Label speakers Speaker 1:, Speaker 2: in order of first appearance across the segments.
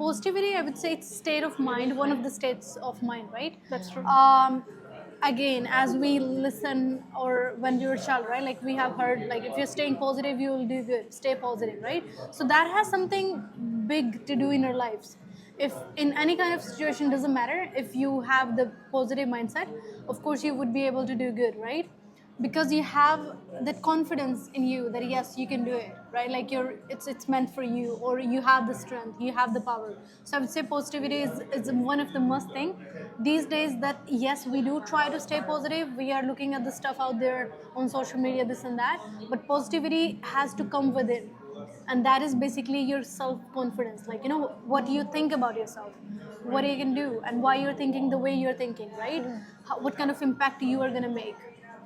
Speaker 1: positivity, I would say it's state of mind, one of the states of mind, right?
Speaker 2: That's true.
Speaker 1: Again, as we listen or when you're a child, right? Like we have heard, like if you're staying positive, you will do good. Stay positive, right? So that has something big to do in our lives. If in any kind of situation, doesn't matter, if you have the positive mindset, of course you would be able to do good, right? Because you have that confidence in you that yes, you can do it, right? Like it's meant for you, or you have the strength, you have the power. So I would say positivity is one of the must thing these days, that yes, we do try to stay positive. We are looking at the stuff out there on social media, this and that, but positivity has to come within, and that is basically your self confidence, like what do you think about yourself, what you can do, and why you're thinking the way you're thinking, right? What kind of impact you are going to make,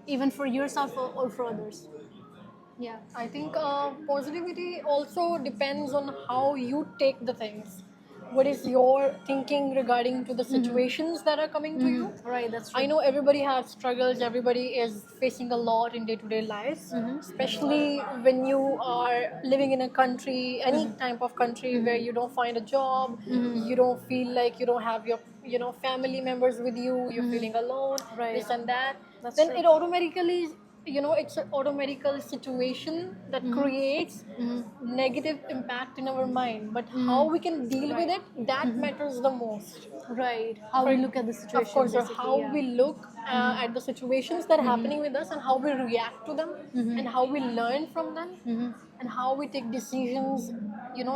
Speaker 1: even for yourself or for others. Yeah.
Speaker 2: I think positivity also depends on how you take the things. What is your thinking regarding to the situations that are coming to you?
Speaker 1: Right, that's true.
Speaker 2: I know everybody has struggles, everybody is facing a lot in day-to-day lives, especially when you are living in a country, any type of country where you don't find a job, you don't feel like you don't have your family members with you, you're feeling alone,
Speaker 1: Right.
Speaker 2: this and that.
Speaker 1: That's
Speaker 2: Then
Speaker 1: true.
Speaker 2: it automatically, it's an automatical situation that creates negative impact in our mind, but how we can deal with it, that matters the most.
Speaker 1: Right. How we look at the situation.
Speaker 2: Of course, or
Speaker 1: basically,
Speaker 2: how
Speaker 1: yeah.
Speaker 2: we look at the situations that are happening with us, and how we react to them, and how we learn from them, and how we take decisions,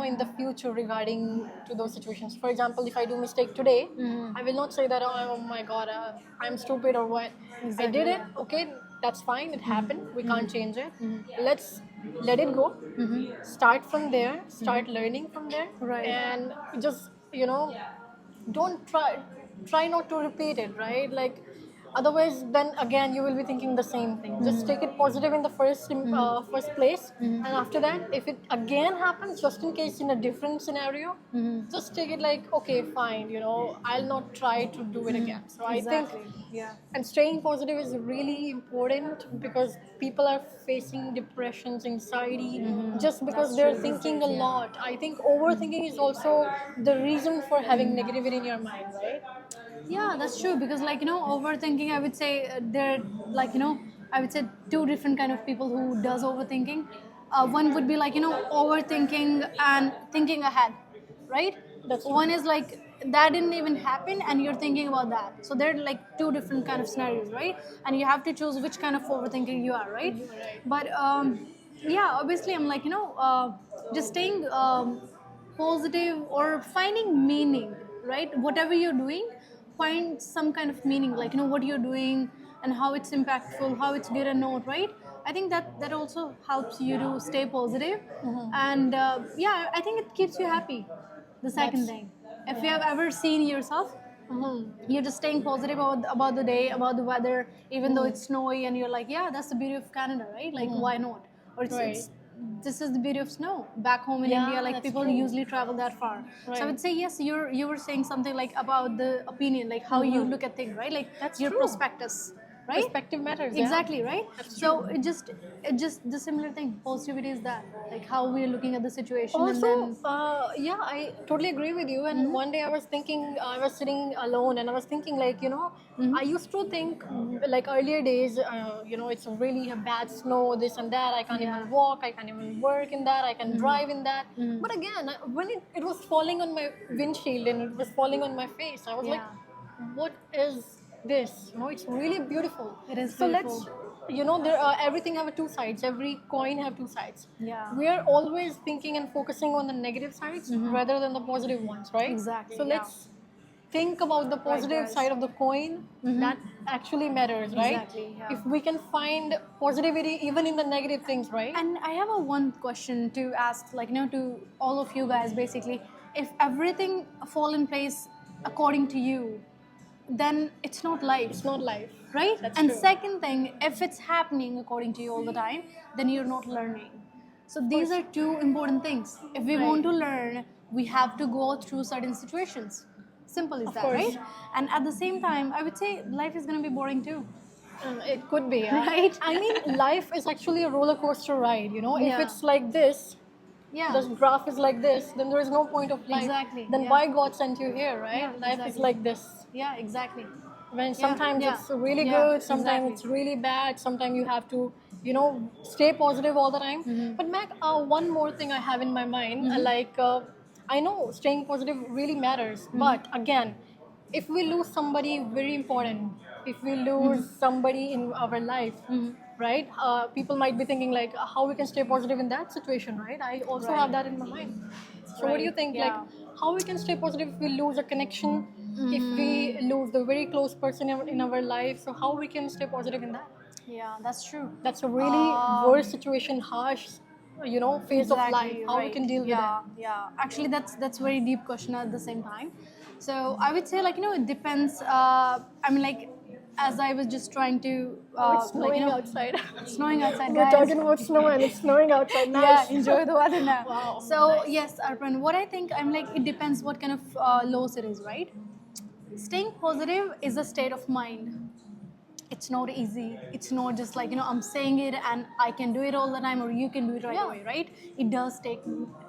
Speaker 2: in the future regarding to those situations. For example, if I do mistake today, I will not say that, oh my god, I'm stupid or what. I
Speaker 1: Exactly,
Speaker 2: did it.
Speaker 1: yeah.
Speaker 2: Okay, that's fine. It happened. We can't change it. Let's let it go. Start from there. Start learning from there,
Speaker 1: Right.
Speaker 2: and just don't try not to repeat it, right? Like otherwise then again you will be thinking the same thing. Just take it positive in the first place, and after that if it again happens, just in case in a different scenario, just take it like, okay, fine, I'll not try to do it again. So I think,
Speaker 1: Exactly. Yeah.
Speaker 2: and staying positive is really important, because people are facing depressions, anxiety, just because they're thinking a lot. I think overthinking is also the reason for having negativity in your mind, right?
Speaker 1: Yeah, that's true. Because overthinking, I would say there, like I would say two different kind of people who does overthinking. One would be like overthinking and thinking ahead, right?
Speaker 2: That's true.
Speaker 1: One is like that didn't even happen and you're thinking about that. So they're like two different kind of scenarios, right? And you have to choose which kind of overthinking you are, right?
Speaker 2: Right.
Speaker 1: But yeah, obviously I'm like just staying positive or finding meaning, right? Whatever you're doing, find some kind of meaning, like what you're doing and how it's impactful, how it's good or not, right? I think that also helps you to stay positive. And yeah, I think it keeps you happy. The second
Speaker 2: That's-
Speaker 1: thing, if you have ever seen yourself, you're just staying positive about the day, about the weather, even though it's snowy, and you're like, yeah, that's the beauty of Canada, right? Like, why not? Or
Speaker 2: Right.
Speaker 1: it's this is the beauty of snow back home in
Speaker 2: Yeah,
Speaker 1: India. Like
Speaker 2: that's
Speaker 1: people
Speaker 2: true.
Speaker 1: usually travel that far. So I
Speaker 2: Right.
Speaker 1: would say yes. You were saying something like about the opinion, like how you look at things, right? Like
Speaker 2: That's
Speaker 1: your
Speaker 2: true.
Speaker 1: prospectus, right?
Speaker 2: Perspective matters. Yeah.
Speaker 1: Exactly, right?
Speaker 2: That's
Speaker 1: So it just the similar thing. Positivity is that, like how we're looking at the situation, and
Speaker 2: Also,
Speaker 1: then
Speaker 2: yeah, I totally agree with you. And one day I was thinking, I was sitting alone, and I was thinking, like, I used to think, like earlier days, it's really a bad snow, this and that. I can't even walk, I can't even work in that, I can drive in that. But again, when it was falling on my windshield and it was falling on my face, I was like,
Speaker 1: Yeah.
Speaker 2: what is this? It's really beautiful.
Speaker 1: It is
Speaker 2: So
Speaker 1: beautiful.
Speaker 2: let's, there everything have two sides. Every coin have two sides.
Speaker 1: Yeah.
Speaker 2: We are always thinking and focusing on the negative sides rather than the positive ones, right?
Speaker 1: Exactly,
Speaker 2: So
Speaker 1: yeah.
Speaker 2: let's think about the positive
Speaker 1: guys.
Speaker 2: side of the coin. That actually matters, right?
Speaker 1: Exactly, yeah.
Speaker 2: If we can find positivity even in the negative things, right?
Speaker 1: And I have a one question to ask, like to all of you guys, basically. If everything fall in place according to you, then it's not life.
Speaker 2: It's not life,
Speaker 1: Right?
Speaker 2: That's
Speaker 1: And
Speaker 2: true.
Speaker 1: second thing, if it's happening according to you all the time, then you're not learning. So these are two important things. If we want to learn, we have to go through certain situations. Simple as that,
Speaker 2: course.
Speaker 1: right? And at the same time, I would say life is going to be boring too.
Speaker 2: It could be, yeah.
Speaker 1: Right?
Speaker 2: I mean, life is actually a roller coaster ride. If
Speaker 1: Yeah.
Speaker 2: it's like this,
Speaker 1: Yeah.
Speaker 2: this graph is like this, then there is no point of life.
Speaker 1: Exactly,
Speaker 2: Then
Speaker 1: yeah.
Speaker 2: why God sent you here, right?
Speaker 1: Yeah,
Speaker 2: Life is
Speaker 1: exactly.
Speaker 2: like this.
Speaker 1: Yeah, exactly.
Speaker 2: When
Speaker 1: Yeah,
Speaker 2: sometimes
Speaker 1: yeah,
Speaker 2: it's really
Speaker 1: yeah,
Speaker 2: good, sometimes
Speaker 1: exactly.
Speaker 2: it's really bad, sometimes you have to, stay positive all the time. But Mac, one more thing I have in my mind, I know staying positive really matters, but again, if we lose somebody very important, if we lose somebody in our life, right? People might be thinking like how we can stay positive in that situation, right? I also have that in my mind. So what do you
Speaker 1: Right,
Speaker 2: think? Like
Speaker 1: yeah.
Speaker 2: how we can stay positive if we lose a connection, if we lose the very close person in our life? So how we can stay positive in that?
Speaker 1: Yeah, that's true.
Speaker 2: That's a really
Speaker 1: Um,
Speaker 2: worst situation, harsh, phase of life.
Speaker 1: exactly
Speaker 2: How we
Speaker 1: right.
Speaker 2: can deal with
Speaker 1: Yeah,
Speaker 2: that?
Speaker 1: yeah. Actually, that's very deep question at the same time. So I would say, like, it depends. I mean, like, as I was just trying to
Speaker 2: Oh, it's
Speaker 1: like,
Speaker 2: snowing outside.
Speaker 1: snowing outside,
Speaker 2: We're
Speaker 1: guys.
Speaker 2: talking about snow and it's snowing outside.
Speaker 1: Yeah,
Speaker 2: Nice.
Speaker 1: enjoy the weather now.
Speaker 2: Wow.
Speaker 1: So yes, Arpan, what I think, I'm like, it depends what kind of loss it is, right? Staying positive is a state of mind. It's not easy. It's not just like, I'm saying it and I can do it all the time, or you can do it right
Speaker 2: Yeah.
Speaker 1: away, right? It does take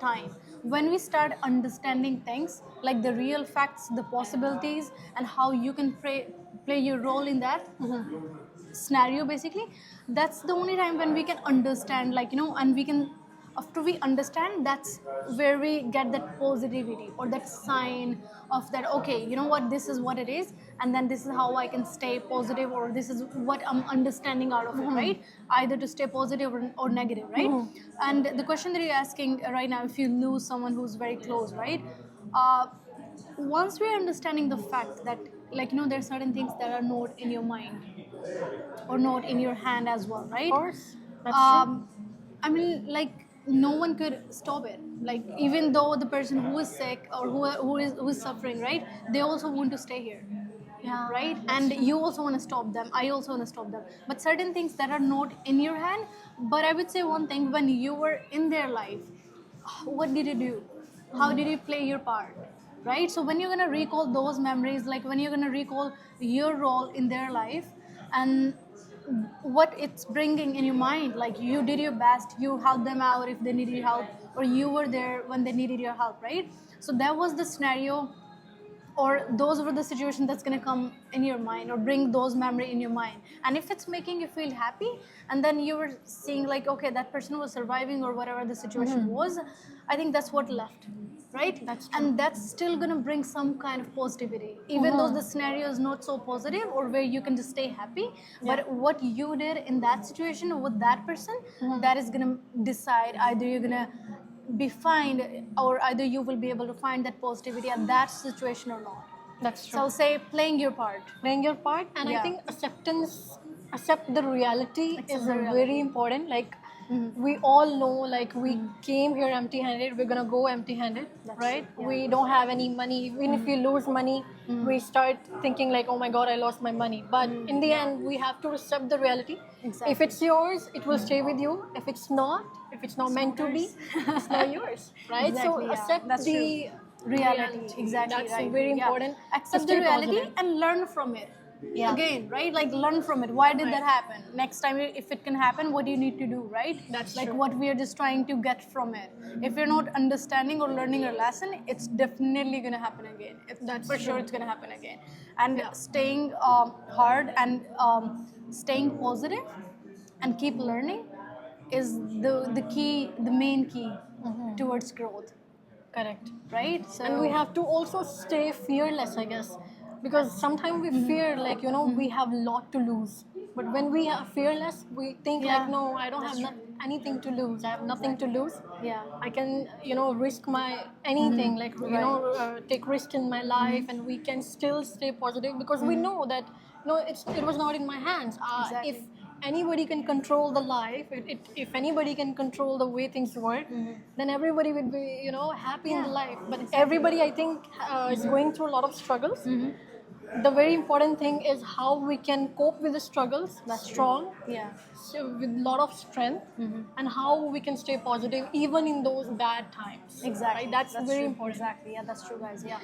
Speaker 1: time. When we start understanding things like the real facts, the possibilities, and how you can play your role in that scenario, basically, that's the only time when we can understand, like, and we can, after we understand, that's where we get that positivity or that sign of that, okay, you know what, this is what it is, and then this is how I can stay positive, or this is what I'm understanding out of it, right? Either to stay positive or negative, right? And the question that you're asking right now, if you lose someone who's very close, right? uh, Once we're understanding the fact that, like, there are certain things that are not in your mind or not in your hand as well,
Speaker 2: Of
Speaker 1: right?
Speaker 2: course. That's true.
Speaker 1: I mean, like, no one could stop it. Like, even though the person who is sick or who is suffering, right? They also want to stay here,
Speaker 2: Yeah.
Speaker 1: right?
Speaker 2: That's
Speaker 1: And
Speaker 2: true.
Speaker 1: you also want to stop them. I also want to stop them. But certain things that are not in your hand. But I would say one thing: when you were in their life, what did you do? How did you play your part? Right? So when you're gonna recall those memories, like when you're gonna recall your role in their life, and what it's bringing in your mind, like you did your best, you helped them out if they needed your help, or you were there when they needed your help, right? So that was the scenario, or those were the situations that's going to come in your mind or bring those memory in your mind. And if it's making you feel happy, and then you were seeing like, okay, that person was surviving or whatever the situation was, I think that's what left, right?
Speaker 2: That's true.
Speaker 1: And that's still going to bring some kind of positivity, even though the scenario is not so positive or where you can just stay happy. But what you did in that situation with that person, that is going to decide either you're going to be fine, or either you will be able to find that positivity at that situation or not.
Speaker 2: That's true.
Speaker 1: So I'll say playing your part.
Speaker 2: Playing your part, and I
Speaker 1: Yeah.
Speaker 2: think accept the reality
Speaker 1: Accept
Speaker 2: is
Speaker 1: the reality.
Speaker 2: very important. Like we all know, like we came here empty-handed, we're gonna go empty-handed,
Speaker 1: That's
Speaker 2: right?
Speaker 1: true, yeah.
Speaker 2: We don't have any money. Even if we lose money, we start thinking like, oh my god, I lost my money. But in the end, we have to accept the reality.
Speaker 1: Exactly.
Speaker 2: If it's yours, it will stay with you. If it's not, if it's not meant to be, it's not yours, right?
Speaker 1: Exactly,
Speaker 2: So
Speaker 1: yeah.
Speaker 2: accept
Speaker 1: That's
Speaker 2: the
Speaker 1: true. Reality, exactly,
Speaker 2: That's
Speaker 1: right.
Speaker 2: very
Speaker 1: Yeah.
Speaker 2: important.
Speaker 1: Accept
Speaker 2: to
Speaker 1: the
Speaker 2: stay
Speaker 1: reality
Speaker 2: positive.
Speaker 1: and learn from it.
Speaker 2: Yeah.
Speaker 1: Again, right? Like, learn from it. Why did
Speaker 2: Right.
Speaker 1: that happen? Next time, if it can happen, what do you need to do, right?
Speaker 2: That's
Speaker 1: like
Speaker 2: true.
Speaker 1: what we are just trying to get from it. If you're not understanding or learning a lesson, it's definitely gonna happen again.
Speaker 2: That's
Speaker 1: for sure
Speaker 2: true.
Speaker 1: it's gonna happen again. And
Speaker 2: Yeah.
Speaker 1: staying hard and staying positive and keep learning is the key, the main key towards growth,
Speaker 2: Correct.
Speaker 1: right? So
Speaker 2: And we have to also stay fearless, I guess, because sometimes we fear, like, we have a lot to lose. But when we are fearless, we think
Speaker 1: Yeah,
Speaker 2: like, no, I don't
Speaker 1: that's
Speaker 2: have anything to lose. I have nothing to lose.
Speaker 1: yeah.
Speaker 2: I can, risk my anything, like, take risk in my life, and we can still stay positive because we know that, it was not in my hands.
Speaker 1: Exactly.
Speaker 2: If anybody can control the life, if anybody can control the way things work, then everybody would be, happy in the life. But everybody, I think, is going through a lot of struggles. The very important thing is how we can cope with the struggles, strong,
Speaker 1: Yeah.
Speaker 2: so with a lot of strength, and how we can stay positive even in those bad times.
Speaker 1: Exactly.
Speaker 2: Right? That's very
Speaker 1: true.
Speaker 2: important.
Speaker 1: Exactly. Yeah, that's true, guys. Yeah.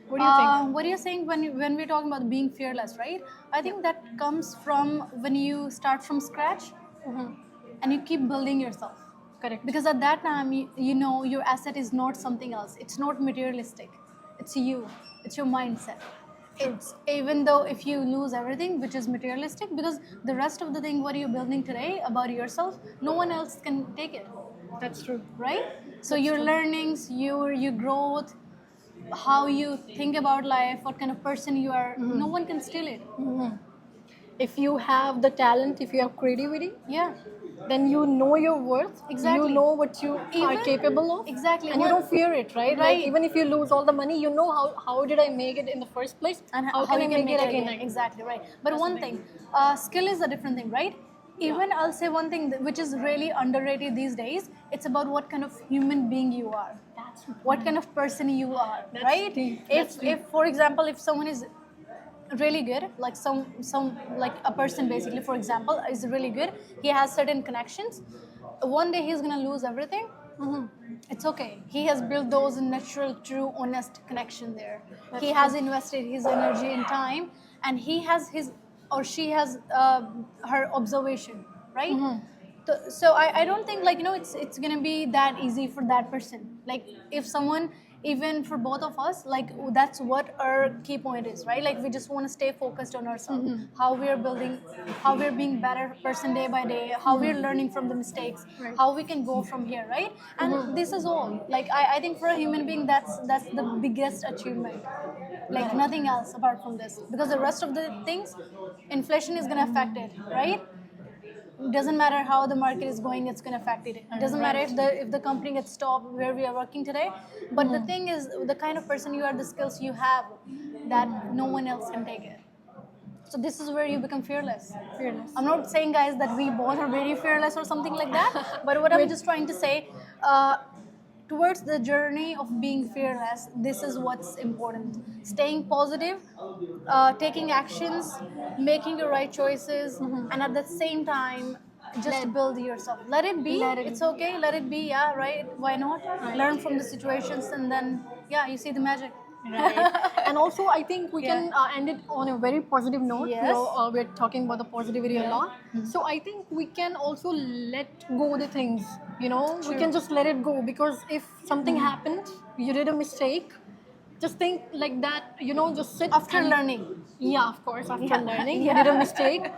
Speaker 2: What do you think?
Speaker 1: What you're saying when we're talking about being fearless, right? I think that comes from when you start from scratch and you keep building yourself.
Speaker 2: Correct.
Speaker 1: Because at that time, you know your asset is not something else. It's not materialistic. It's you. It's your mindset. It's even though if you lose everything, which is materialistic, because the rest of the thing what you're building today about yourself, no one else can take it,
Speaker 2: That's true.
Speaker 1: right? So your learnings, your growth, how you think about life, what kind of person you are, no one can steal it.
Speaker 2: If you have the talent, if you have creativity,
Speaker 1: Yeah.
Speaker 2: then you know your worth.
Speaker 1: Exactly.
Speaker 2: You know what you are
Speaker 1: Even-
Speaker 2: capable of.
Speaker 1: exactly.
Speaker 2: And you
Speaker 1: Well-
Speaker 2: don't fear it, right?
Speaker 1: Right.
Speaker 2: Like even if you lose all the money, you know how did I make it in the first place?
Speaker 1: And
Speaker 2: how can
Speaker 1: you
Speaker 2: I make it again?
Speaker 1: Exactly, right. But
Speaker 2: That's
Speaker 1: one
Speaker 2: the
Speaker 1: thing, skill is a different thing, right? Even I'll say one thing which is really underrated these days. It's about what kind of human being you are.
Speaker 2: That's
Speaker 1: What kind of person you are,
Speaker 2: That's
Speaker 1: right?
Speaker 2: deep. That's deep.
Speaker 1: If for example, if someone is really good, like some like a person basically, for example, is really good, he has certain connections. One day he's gonna lose everything. It's okay. He has built those natural, true, honest connection there. He has invested his energy and time, and he has his or she has her observation, right? So I don't think like it's gonna be that easy for that person. Like if someone, even for both of us, like that's what our key point is, right? Like we just want to stay focused on ourselves, how we are building, how we're being better person day by day, how we're learning from the mistakes,
Speaker 2: Right.
Speaker 1: how we can go from here, right? And this is all. Like I think for a human being, that's the biggest achievement. Like nothing else apart from this, because the rest of the things, inflation is gonna affect it, right? Doesn't matter how the market is going, it's going to affect it. Doesn't matter if the company gets stopped where we are working today. But the thing is, the kind of person you are, the skills you have, that no one else can take it. So this is where you become fearless.
Speaker 2: Fearless.
Speaker 1: I'm not saying, guys, that we both are very fearless or something like that. But what I'm just trying to say, towards the journey of being fearless, this is what's important. Staying positive, taking actions, making the right choices, and at the same time, just build yourself. Let it be. It's okay. Let it be. Yeah, right. Why not? Learn from the situations, and then you see the magic.
Speaker 2: Right. And also, I think we can end it on a very positive note.
Speaker 1: Yes.
Speaker 2: You know, we're talking about the positivity a lot. So I think we can also let go the things. You know, we can just let it go, because if something happened, you did a mistake, just think like that. You know, just sit
Speaker 1: After
Speaker 2: and-
Speaker 1: learning.
Speaker 2: Yeah, of course. After
Speaker 1: Yeah.
Speaker 2: learning,
Speaker 1: Yeah.
Speaker 2: you did a mistake.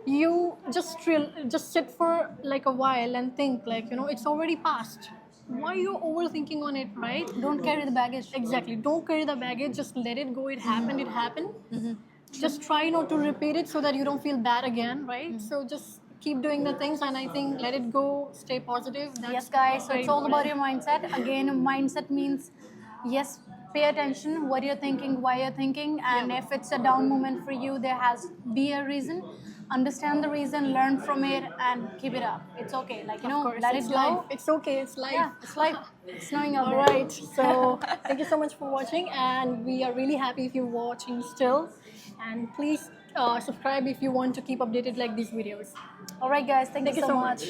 Speaker 2: You just sit for like a while and think like, you know, it's already past. Why you overthinking on it, right?
Speaker 1: Don't carry the baggage.
Speaker 2: Exactly. Don't carry the baggage. Just let it go. It happened. It happened. Just try not to repeat it so that you don't feel bad again, right? So just keep doing the things, and I think let it go. Stay positive. That's
Speaker 1: Yes, guys. So
Speaker 2: very
Speaker 1: it's all about your
Speaker 2: important.
Speaker 1: mindset. Again, mindset means yes, pay attention what you're thinking, why you're thinking, and if it's a down moment for you, there has be a reason. Understand the reason, learn from it, and keep it up. It's okay. Like
Speaker 2: Of course,
Speaker 1: let
Speaker 2: it's
Speaker 1: it
Speaker 2: life.
Speaker 1: go.
Speaker 2: It's okay. It's life.
Speaker 1: Yeah, it's life. It's snowing out
Speaker 2: All
Speaker 1: there.
Speaker 2: right. So thank you so much for watching, and we are really happy if you're watching still. And please subscribe if you want to keep updated like these videos.
Speaker 1: All right, guys. Thank you so much.